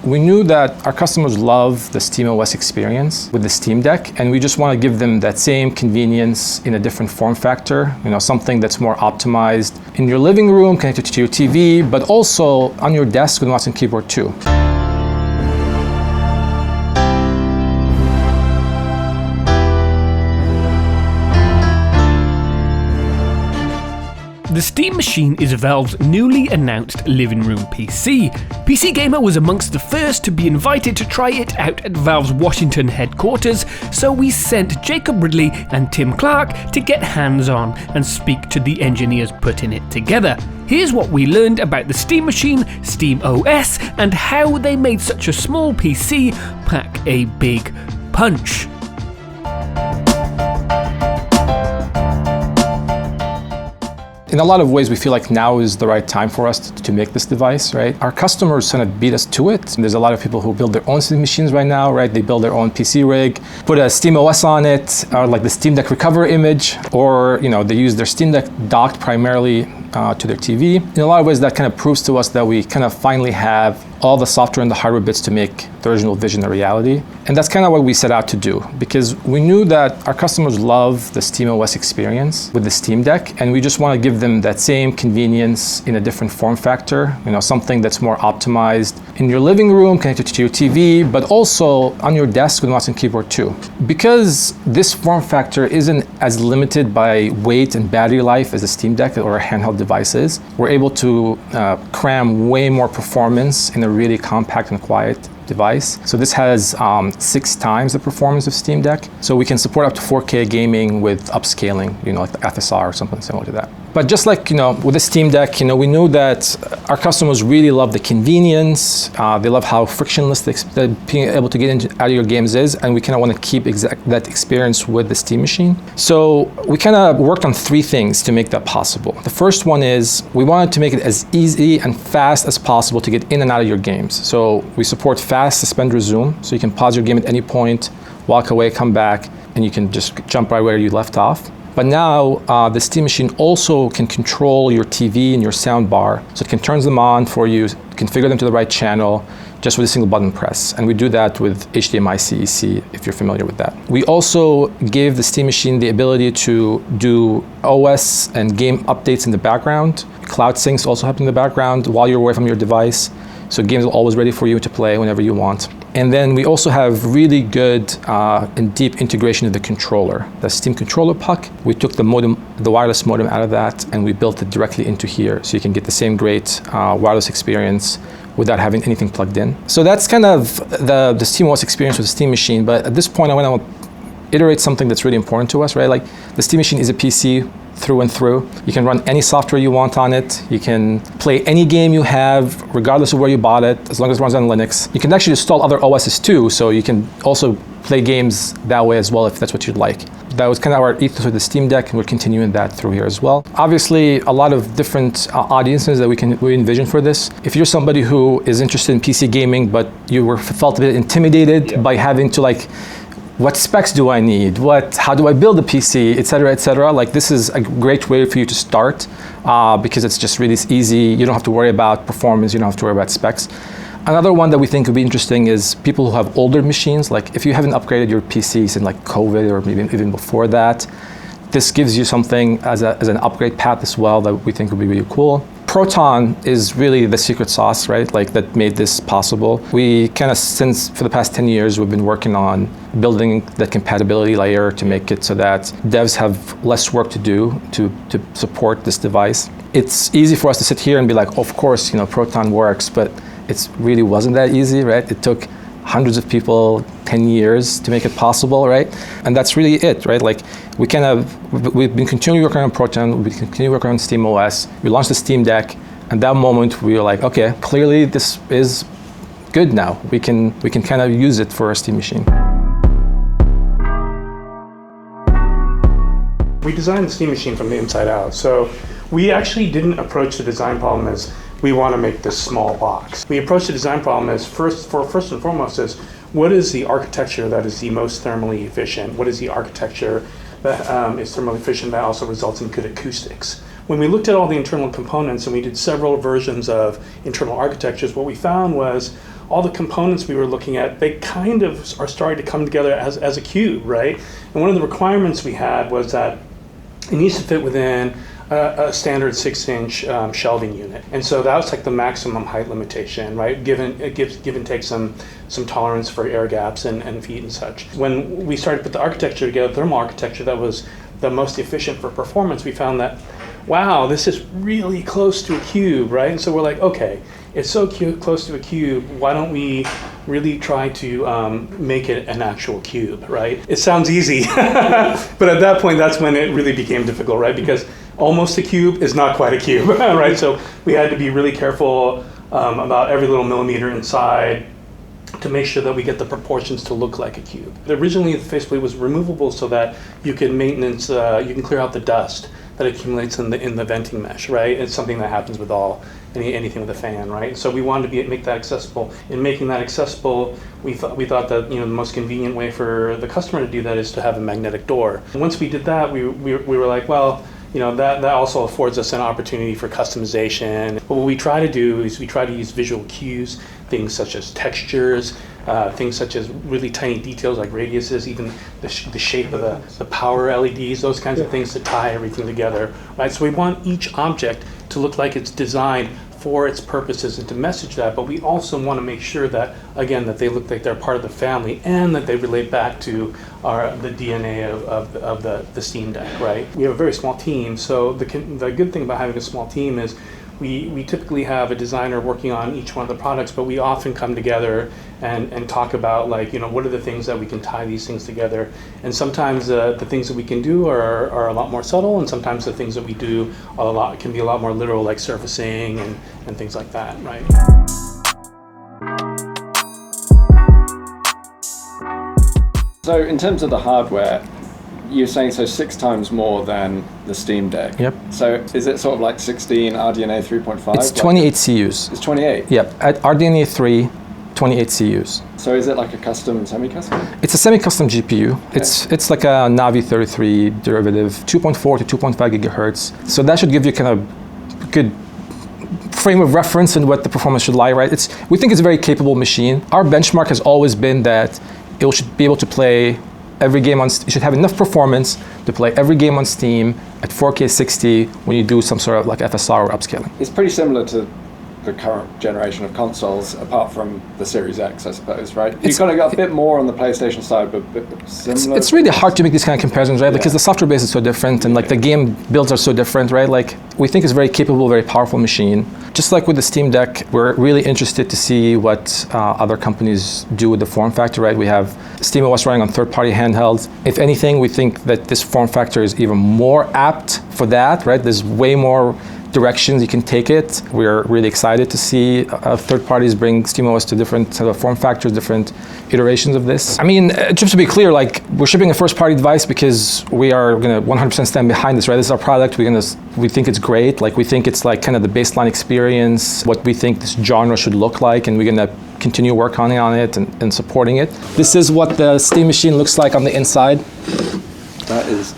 We knew that our customers love the SteamOS experience with the Steam Deck, and we just want to give them that same convenience in a different form factor, something that's more optimized in your living room, connected to your TV, but also on your desk with mouse and keyboard too. The Steam Machine is Valve's newly announced living room PC. PC Gamer was amongst the first to be invited to try it out at Valve's Washington headquarters, so we sent Jacob Ridley and Tim Clark to get hands-on and speak to the engineers putting it together. Here's what we learned about the Steam Machine, SteamOS, and how they made such a small PC pack a big punch. In a lot of ways, we feel like now is the right time for us to make this device, right? Our customers kind of beat us to it. There's a lot of people who build their own Steam machines right now, right? They build their own PC rig, put a SteamOS on it, or like the Steam Deck Recover image, or they use their Steam Deck docked primarily to their TV. In a lot of ways, that kind of proves to us that we kind of finally have all the software and the hardware bits to make the original vision a reality. And that's kind of what we set out to do, because we knew that our customers love the SteamOS experience with the Steam Deck, and we just want to give them that same convenience in a different form factor, something that's more optimized in your living room, connected to your TV, but also on your desk with mouse and keyboard too. Because this form factor isn't as limited by weight and battery life as a Steam Deck or a handheld device is, we're able to cram way more performance in a really compact and quiet device. So this has 6 times the performance of Steam Deck. So we can support up to 4K gaming with upscaling, like the FSR or something similar to that. But just like, with the Steam Deck, we knew that our customers really love the convenience. They love how frictionless being able to get out of your games is, and we kind of want to keep that experience with the Steam Machine. So we kind of worked on 3 things to make that possible. The first one is we wanted to make it as easy and fast as possible to get in and out of your games. So we support fast suspend resume, so you can pause your game at any point, walk away, come back, and you can just jump right where you left off. But now the Steam Machine also can control your TV and your sound bar, so it can turn them on for you, configure them to the right channel, just with a single button press. And we do that with HDMI CEC, if you're familiar with that. We also gave the Steam Machine the ability to do OS and game updates in the background. Cloud syncs also happen in the background while you're away from your device. So games are always ready for you to play whenever you want. And then we also have really good and deep integration of the controller. The Steam controller puck, we took the wireless modem out of that, and we built it directly into here. So you can get the same great wireless experience without having anything plugged in. So that's kind of the SteamOS experience with the Steam Machine. But at this point, I want to iterate something that's really important to us, right? Like the Steam Machine is a PC through and through. You can run any software you want on it. You can play any game you have, regardless of where you bought it, as long as it runs on Linux. You can actually install other OSs too, so you can also play games that way as well if that's what you'd like. That was kind of our ethos with the Steam Deck, and we're continuing that through here as well. Obviously, a lot of different audiences that we envision for this. If you're somebody who is interested in PC gaming, but you felt a bit intimidated by having to what specs do I need? How do I build a PC, et cetera, et cetera? This is a great way for you to start because it's just really easy. You don't have to worry about performance. You don't have to worry about specs. Another one that we think would be interesting is people who have older machines. If you haven't upgraded your PCs in COVID or maybe even before that, this gives you something as an upgrade path as well that we think would be really cool. Proton is really the secret sauce, right? That made this possible. We kind of, for the past 10 years, we've been working on building that compatibility layer to make it so that devs have less work to do to support this device. It's easy for us to sit here and be like, of course, Proton works, but it really wasn't that easy, right? It took hundreds of people 10 years to make it possible, right? And that's really it, right? We've been continuing working on Proton, we've been continuing working on SteamOS. We launched the Steam Deck, and that moment we were like, okay, clearly this is good now. We can kind of use it for our Steam Machine. We designed the Steam Machine from the inside out, so we actually didn't approach the design problem as we want to make this small box. We approached the design problem as first and foremost is what is the architecture that is the most thermally efficient? What is the architecture that is thermally efficient that also results in good acoustics? When we looked at all the internal components and we did several versions of internal architectures, what we found was all the components we were looking at, they kind of are starting to come together as a cube, right? And one of the requirements we had was that it needs to fit within a standard 6-inch shelving unit. And so that was like the maximum height limitation, right? Give and take some tolerance for air gaps and feet and such. When we started to put the architecture together, thermal architecture that was the most efficient for performance, we found that, wow, this is really close to a cube, right? And so we're like, okay, it's so close to a cube, why don't we really try to make it an actual cube, right? It sounds easy, but at that point, that's when it really became difficult, right? Because almost a cube is not quite a cube, right? So we had to be really careful about every little millimeter inside to make sure that we get the proportions to look like a cube. Originally, the faceplate was removable so that you can you can clear out the dust that accumulates in the venting mesh, right? It's something that happens with anything with a fan, right? So we wanted to make that accessible. In making that accessible, we thought that the most convenient way for the customer to do that is to have a magnetic door. And once we did that, we were like, well, that also affords us an opportunity for customization. But what we try to do is we try to use visual cues, things such as textures, things such as really tiny details like radiuses, even the shape of the power LEDs, those kinds of things to tie everything together, right? So we want each object to look like it's designed for its purposes and to message that, but we also want to make sure that, again, that they look like they're part of the family and that they relate back to the DNA of the Steam Deck, right? We have a very small team, so the good thing about having a small team is we typically have a designer working on each one of the products, but we often come together and talk about what are the things that we can tie these things together. And sometimes the things that we can do are a lot more subtle, and sometimes the things that we do can be a lot more literal, like surfacing and things like that, right? So in terms of the hardware, you're saying 6 times more than the Steam Deck. Yep. So is it sort of like 16 RDNA 3.5? It's 28 CUs. It's 28? Yep. At RDNA 3, 28 CUs. So is it like a custom, semi-custom? It's a semi-custom GPU. Okay. It's like a Navi 33 derivative, 2.4 to 2.5 gigahertz. So that should give you kind of good frame of reference and what the performance should lie, right? We think it's a very capable machine. Our benchmark has always been that it should be able to play every game it should have enough performance to play every game on Steam at 4K 60 when you do some sort of like FSR or upscaling. It's pretty similar to the current generation of consoles, apart from the Series X, I suppose, right? You've got to get a bit more on the PlayStation side, but a bit similar. It's really hard to make these kind of comparisons, right? Yeah. Because the software base is so different, and like the game builds are so different, right? Like we think it's a very capable, very powerful machine. Just like with the Steam Deck, we're really interested to see what other companies do with the form factor, right? We have SteamOS running on third-party handhelds. If anything, we think that this form factor is even more apt for that, right? There's way more directions you can take it. We're really excited to see third parties bring SteamOS to different sort of form factors, different iterations of this. I mean, just to be clear, like we're shipping a first-party device because we are going to 100% stand behind this, right? This is our product. We think it's great. Like we think it's like kind of the baseline experience, what we think this genre should look like, and we're going to continue working on it and supporting it. This is what the Steam machine looks like on the inside. That is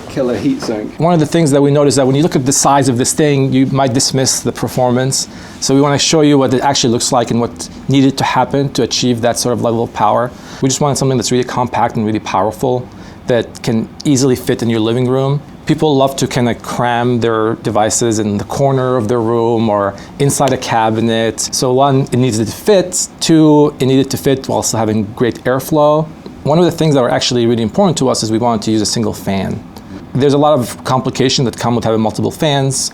killer heat sink. One of the things that we noticed that when you look at the size of this thing, you might dismiss the performance. So we want to show you what it actually looks like and what needed to happen to achieve that sort of level of power. We just wanted something that's really compact and really powerful that can easily fit in your living room. People love to kind of cram their devices in the corner of their room or inside a cabinet. So one, it needed to fit. Two, it needed to fit while still having great airflow. One of the things that were actually really important to us is we wanted to use a single fan. There's a lot of complications that come with having multiple fans.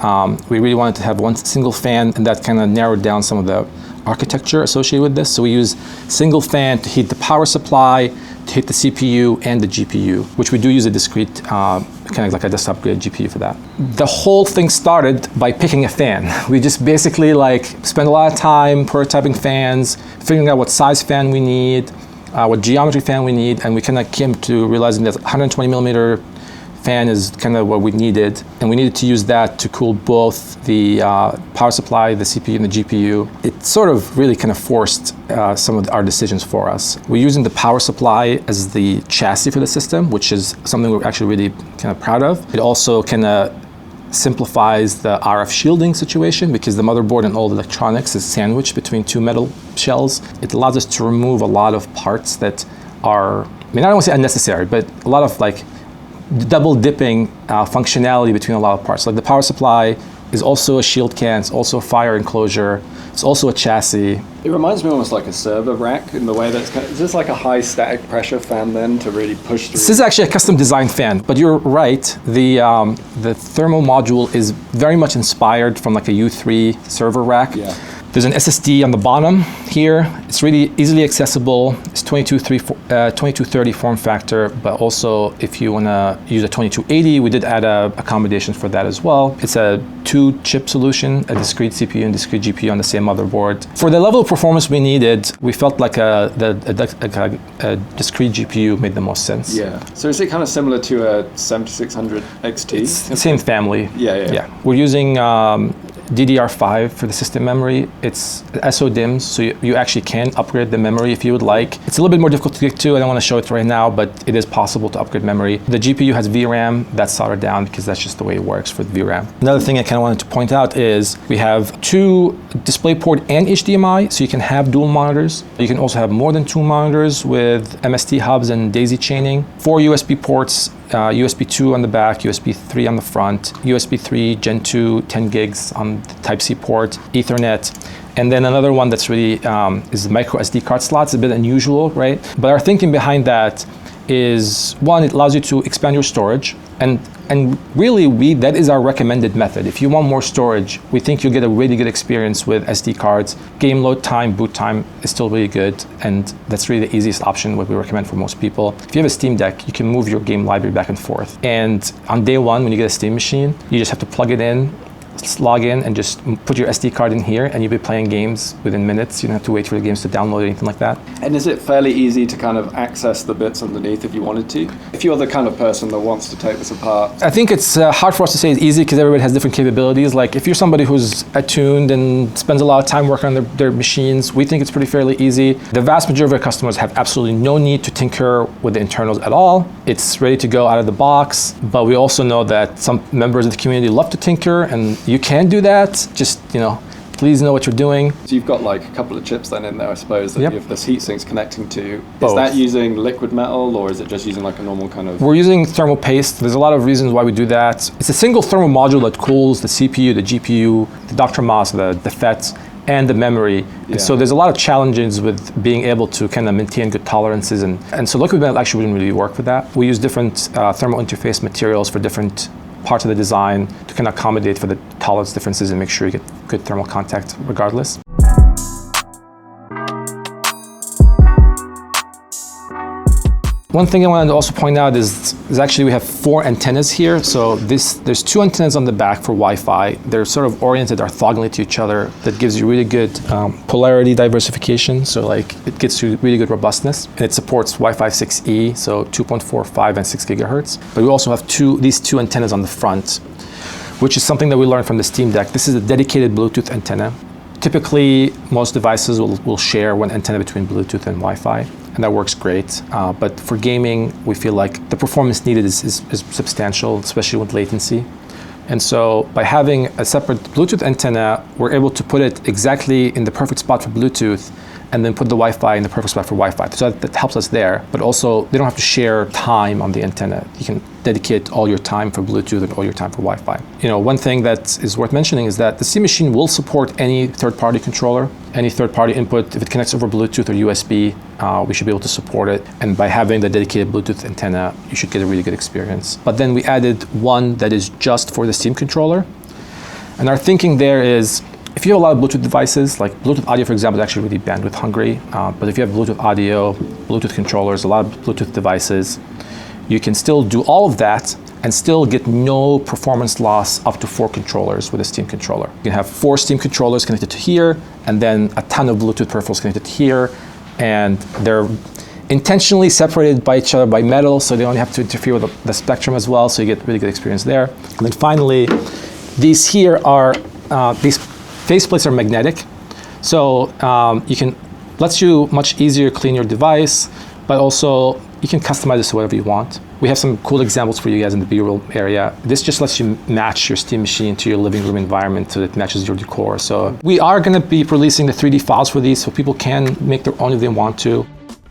We really wanted to have one single fan, and that kind of narrowed down some of the architecture associated with this. So we use single fan to heat the power supply, to heat the CPU and the GPU, which we do use a discrete, kind of like a desktop grade GPU for that. The whole thing started by picking a fan. We just basically like spent a lot of time prototyping fans, figuring out what size fan we need, what geometry fan we need, and we kind of came to realizing that 120 millimeter fan is kind of what we needed, and we needed to use that to cool both the power supply, the CPU, and the GPU. It sort of really kind of forced some of our decisions for us. We're using the power supply as the chassis for the system, which is something we're actually really kind of proud of. It also kind of simplifies the RF shielding situation because the motherboard and all the electronics is sandwiched between two metal shells. It allows us to remove a lot of parts that are, I mean, I don't want to say unnecessary, but a lot of like double dipping functionality between a lot of parts. Like the power supply is also a shield can, it's also a fire enclosure, it's also a chassis. It reminds me almost like a server rack in the way that it's kind of, is this like a high static pressure fan then to really push through? This is actually a custom design fan, but you're right. The thermal module is very much inspired from like a U3 server rack. Yeah. There's an SSD on the bottom here. It's really easily accessible. It's 2230 form factor, but also if you want to use a 2280, we did add a accommodation for that as well. It's a 2-chip solution, a discrete CPU and discrete GPU on the same motherboard. For the level of performance we needed, we felt like a discrete GPU made the most sense. Yeah. So is it kind of similar to a 7600 XT? It's the same family. Yeah. We're using DDR5 for the system memory. It's SO-DIMMs, so you actually can upgrade the memory if you would like. It's a little bit more difficult to get to. I don't want to show it right now, but it is possible to upgrade memory. The GPU has VRAM. That's soldered down because that's just the way it works for the VRAM. Another thing I kind of wanted to point out is we have 2 DisplayPort and HDMI, so you can have dual monitors. You can also have more than 2 monitors with MST hubs and daisy chaining. 4 USB ports, USB 2 on the back, USB 3 on the front, USB 3 Gen 2 10 gigs on the Type-C port, Ethernet, and then another one that's really is micro SD card slots. A bit unusual, right? But our thinking behind that is, one, it allows you to expand your storage, and really that is our recommended method. If you want more storage, we think you'll get a really good experience with SD cards. Game load time, boot time is still really good, and that's really the easiest option, what we recommend for most people. If you have a Steam Deck, you can move your game library back and forth. And on day one, when you get a Steam machine, you just have to plug it in, log in, and just put your SD card in here, and you'll be playing games within minutes. You don't have to wait for the games to download or anything like that. And is it fairly easy to kind of access the bits underneath if you wanted to? If you're the kind of person that wants to take this apart? I think it's hard for us to say it's easy because everybody has different capabilities. Like if you're somebody who's attuned and spends a lot of time working on their machines, we think it's pretty fairly easy. The vast majority of our customers have absolutely no need to tinker with the internals at all. It's ready to go out of the box, but we also know that some members of the community love to tinker, and you can do that. Just, please know what you're doing. So you've got like a couple of chips then in there, I suppose, that Yep. you have this heat sink's connecting to. Both. Is that using liquid metal, or is it just using like a normal kind of... We're using thermal paste. There's a lot of reasons why we do that. It's a single thermal module that cools the CPU, the GPU, the Dr. Moss, the FETs, and the memory. Yeah. And so there's a lot of challenges with being able to kind of maintain good tolerances. And so liquid metal actually wouldn't really work with that. We use different thermal interface materials for different parts of the design to kind of accommodate for the tolerance differences and make sure you get good thermal contact regardless. One thing I wanted to also point out is actually we have 4 antennas here. So there's 2 antennas on the back for Wi-Fi. They're sort of oriented orthogonally to each other. That gives you really good polarity diversification. So like it gets you really good robustness. And it supports Wi-Fi 6E, so 2.45 and 6 gigahertz. But we also have these two antennas on the front, which is something that we learned from the Steam Deck. This is a dedicated Bluetooth antenna. Typically, most devices will share one antenna between Bluetooth and Wi-Fi, and that works great. But for gaming, we feel like the performance needed is substantial, especially with latency. And so by having a separate Bluetooth antenna, we're able to put it exactly in the perfect spot for Bluetooth, and then put the Wi-Fi in the perfect spot for Wi-Fi. So that helps us there, but also they don't have to share time on the antenna. You can dedicate all your time for Bluetooth and all your time for Wi-Fi. One thing that is worth mentioning is that the Steam machine will support any third-party controller, any third-party input. If it connects over Bluetooth or USB, we should be able to support it. And by having the dedicated Bluetooth antenna, you should get a really good experience. But then we added one that is just for the Steam controller. And our thinking there is, if you have a lot of Bluetooth devices, like Bluetooth audio, for example, is actually really bandwidth hungry. But if you have Bluetooth audio, Bluetooth controllers, a lot of Bluetooth devices, you can still do all of that and still get no performance loss up to 4 controllers with a Steam controller. You can have 4 Steam controllers connected to here, and then a ton of Bluetooth peripherals connected here, and they're intentionally separated by each other by metal, so they only have to interfere with the spectrum as well, so you get really good experience there. And then finally, these here are, these faceplates are magnetic, so lets you much easier clean your device, but also You can customize this to whatever you want. We have some cool examples for you guys in the B-roll area. This just lets you match your Steam machine to your living room environment so that it matches your decor. So we are going to be releasing the 3D files for these so people can make their own if they want to.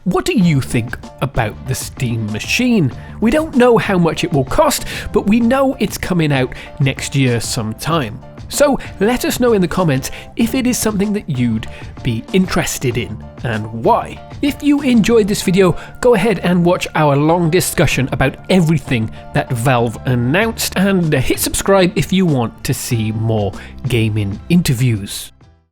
What do you think about the Steam machine? We don't know how much it will cost, but we know it's coming out next year sometime. So let us know in the comments if it is something that you'd be interested in and why. If you enjoyed this video, go ahead and watch our long discussion about everything that Valve announced, and hit subscribe if you want to see more gaming interviews.